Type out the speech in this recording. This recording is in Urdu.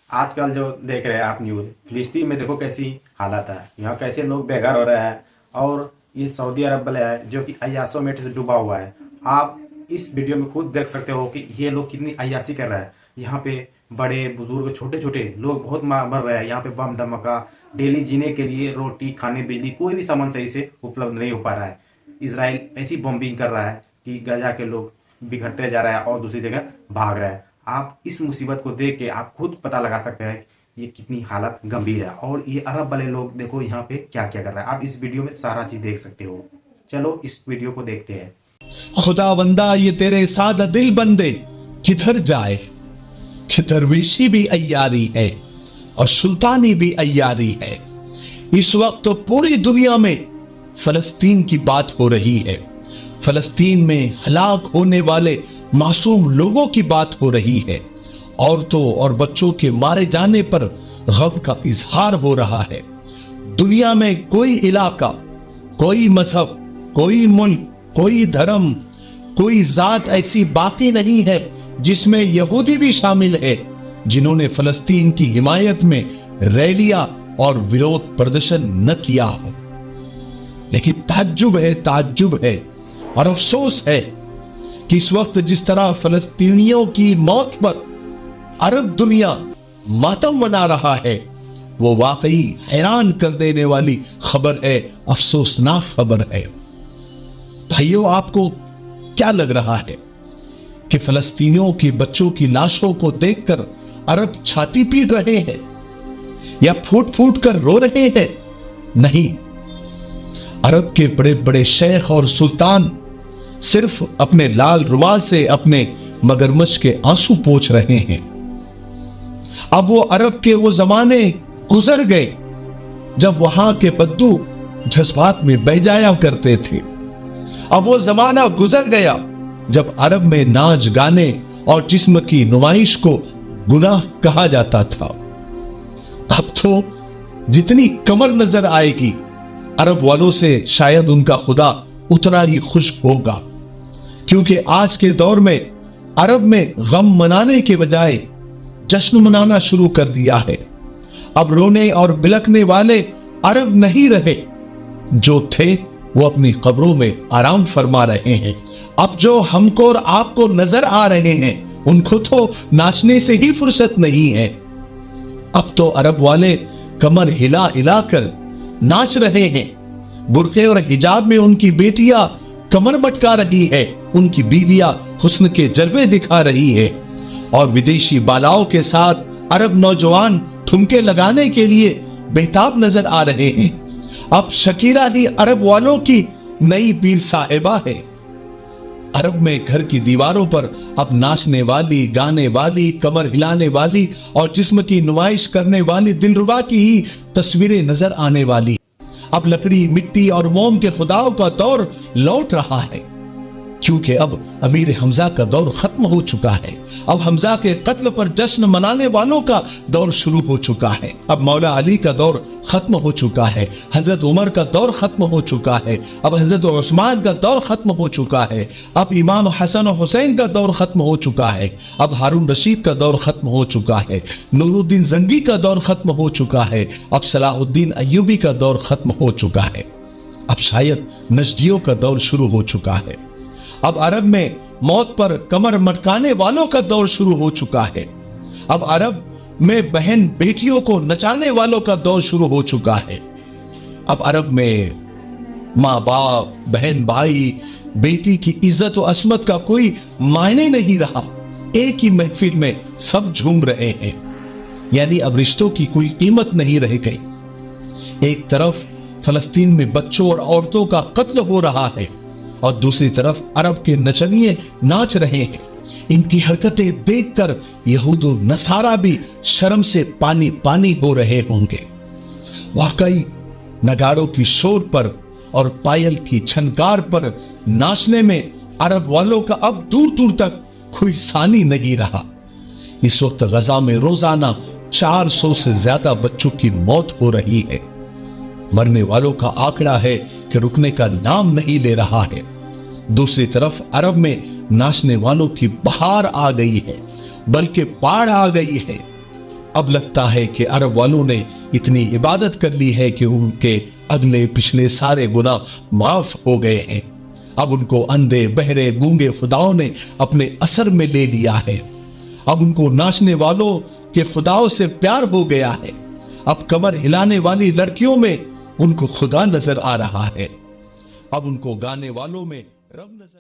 آج کل جو دیکھ رہے ہیں آپ نیوز، فلسطین میں دیکھو کیسی حالت ہے، یہاں کیسے لوگ بے گھر ہو رہے ہیں، اور یہ سعودی عرب والا ہے جو کہ عیاشوں میں سے ڈوبا ہوا ہے۔ آپ اس ویڈیو میں خود دیکھ سکتے ہو کہ یہ لوگ کتنی عیاشی کر رہے ہیں۔ یہاں پہ بڑے بزرگ چھوٹے چھوٹے لوگ بہت مر رہے ہیں، یہاں پہ بم دھماکہ، ڈیلی جینے کے لیے روٹی کھانے بجلی کوئی بھی سامان صحیح سے اپلبدھ نہیں ہو پا رہا ہے۔ اسرائیل ایسی بمبنگ کر رہا ہے کہ غزہ کے لوگ بگڑتے جا رہے ہیں اور دوسری جگہ بھاگ رہے ہیں۔ آپ اس مصیبت کو دیکھ کے آپ خود پتہ لگا سکتے ہیں یہ کتنی حالت گمبھیر ہے، اور یہ عرب والے لوگ دیکھو یہاں پہ کیا کیا کر رہے ہیں۔ آپ اس ویڈیو میں سارا چیز دیکھ سکتے ہو۔ چلو اس ویڈیو کو دیکھتے ہیں۔ خدا بندہ یہ تیرے سادہ دل بندے کدھر جائے کہ درویشی بھی عیاری ہے اور سلطانی بھی عیاری ہے۔ اس وقت پوری دنیا میں فلسطین کی بات ہو رہی ہے، فلسطین میں ہلاک ہونے والے معصوم لوگوں کی بات ہو رہی ہے، عورتوں اور بچوں کے مارے جانے پر غم کا اظہار ہو رہا ہے۔ دنیا میں کوئی علاقہ، کوئی مذہب، کوئی ملک، کوئی دھرم، کوئی ذات ایسی باقی نہیں ہے جس میں یہودی بھی شامل ہے جنہوں نے فلسطین کی حمایت میں ریلیاں اور ویرودھ پردرشن نہ کیا ہو۔ لیکن تعجب ہے اور افسوس ہے کہ اس وقت جس طرح فلسطینیوں کی موت پر عرب دنیا ماتم منا رہا ہے، وہ واقعی حیران کر دینے والی خبر ہے، افسوسناک خبر ہے۔ بھائیو، آپ کو کیا لگ رہا ہے کہ فلسطینیوں کے بچوں کی لاشوں کو دیکھ کر عرب چھاتی پیٹ رہے ہیں یا پھوٹ پھوٹ کر رو رہے ہیں؟ نہیں، عرب کے بڑے بڑے شیخ اور سلطان صرف اپنے لال رومال سے اپنے مگرمچھ کے آنسو پوچھ رہے ہیں۔ اب وہ عرب کے وہ زمانے گزر گئے جب وہاں کے بدو جذبات میں بہہ جایا کرتے تھے۔ اب وہ زمانہ گزر گیا جب عرب میں ناچ گانے اور جسم کی نمائش کو گناہ کہا جاتا تھا۔ اب تو جتنی کمر نظر آئے گی عرب والوں سے شاید ان کا خدا اتنا ہی خوش ہوگا، کیونکہ آج کے دور میں عرب میں غم منانے کے بجائے جشن منانا شروع کر دیا ہے۔ اب رونے اور بلکنے والے عرب نہیں رہے، جو تھے وہ اپنی قبروں میں آرام فرما رہے ہیں۔ اب جو ہم کو اور آپ کو نظر آ رہے ہیں ان کو تو ناچنے سے ہی فرصت نہیں ہے۔ اب تو عرب والے کمر ہلا ہلا کر ناچ رہے ہیں، برقعے اور حجاب میں ان کی بیٹیاں کمر مٹکا رہی ہے، ان کی بیویاں حسن کے جلوے دکھا رہی ہے، اور ودیشی بالاؤں کے ساتھ عرب نوجوان ٹھمکے لگانے کے لیے بہتاب نظر آ رہے ہیں۔ اب شکیرہ ہی عرب والوں کی نئی پیر صاحبہ ہے۔ عرب میں گھر کی دیواروں پر اب ناچنے والی، گانے والی، کمر ہلانے والی اور جسم کی نمائش کرنے والی دلربا کی ہی تصویریں نظر آنے والی۔ اب لکڑی، مٹی اور موم کے خداؤں کا دور لوٹ رہا ہے، کیونکہ اب امیر حمزہ کا دور ختم ہو چکا ہے۔ اب حمزہ کے قتل پر جشن منانے والوں کا دور شروع ہو چکا ہے۔ اب مولا علی کا دور ختم ہو چکا ہے، حضرت عمر کا دور ختم ہو چکا ہے، اب حضرت عثمان کا دور ختم ہو چکا ہے، اب امام حسن و حسین کا دور ختم ہو چکا ہے، اب ہارون رشید کا دور ختم ہو چکا ہے، نور الدین زنگی کا دور ختم ہو چکا ہے، اب صلاح الدین ایوبی کا دور ختم ہو چکا ہے، اب شاید نجدیوں کا دور شروع ہو چکا ہے۔ اب عرب میں موت پر کمر مٹکانے والوں کا دور شروع ہو چکا ہے۔ اب عرب میں بہن بیٹیوں کو نچانے والوں کا دور شروع ہو چکا ہے۔ اب عرب میں ماں باپ، بہن بھائی، بیٹی کی عزت و عصمت کا کوئی معنی نہیں رہا، ایک ہی محفل میں سب جھوم رہے ہیں، یعنی اب رشتوں کی کوئی قیمت نہیں رہ گئی۔ ایک طرف فلسطین میں بچوں اور عورتوں کا قتل ہو رہا ہے، اور دوسری طرف عرب کے نچنیے ناچ رہے ہیں۔ ان کی حرکتیں دیکھ کر یہود و نصارہ بھی شرم سے پانی پانی ہو رہے ہوں گے۔ واقعی نگاروں کی شور پر اور پائل کی چھنکار پر ناچنے میں عرب والوں کا اب دور دور تک کوئی ثانی نہیں رہا۔ اس وقت غزہ میں روزانہ 400 سے زیادہ بچوں کی موت ہو رہی ہے۔ مرنے والوں کا آنکڑا ہے کہ رکنے کا نام نہیں لے رہا ہے۔ دوسری طرف عرب میں ناچنے والوں کی بہار آ گئی ہے، بلکہ باڑھ آ گئی ہے۔ اب لگتا ہے کہ عرب والوں نے اتنی عبادت کر لی ہے کہ ان کے اگلے پچھلے سارے گناہ معاف ہو گئے ہیں. اب ان کو اندھے بہرے گونگے خداؤں نے اپنے اثر میں لے لیا ہے. اب ان کو ناچنے والوں کے خداؤں سے پیار ہو گیا ہے. اب کمر ہلانے والی لڑکیوں میں ان کو خدا نظر آ رہا ہے. اب ان کو گانے والوں میں رب نظر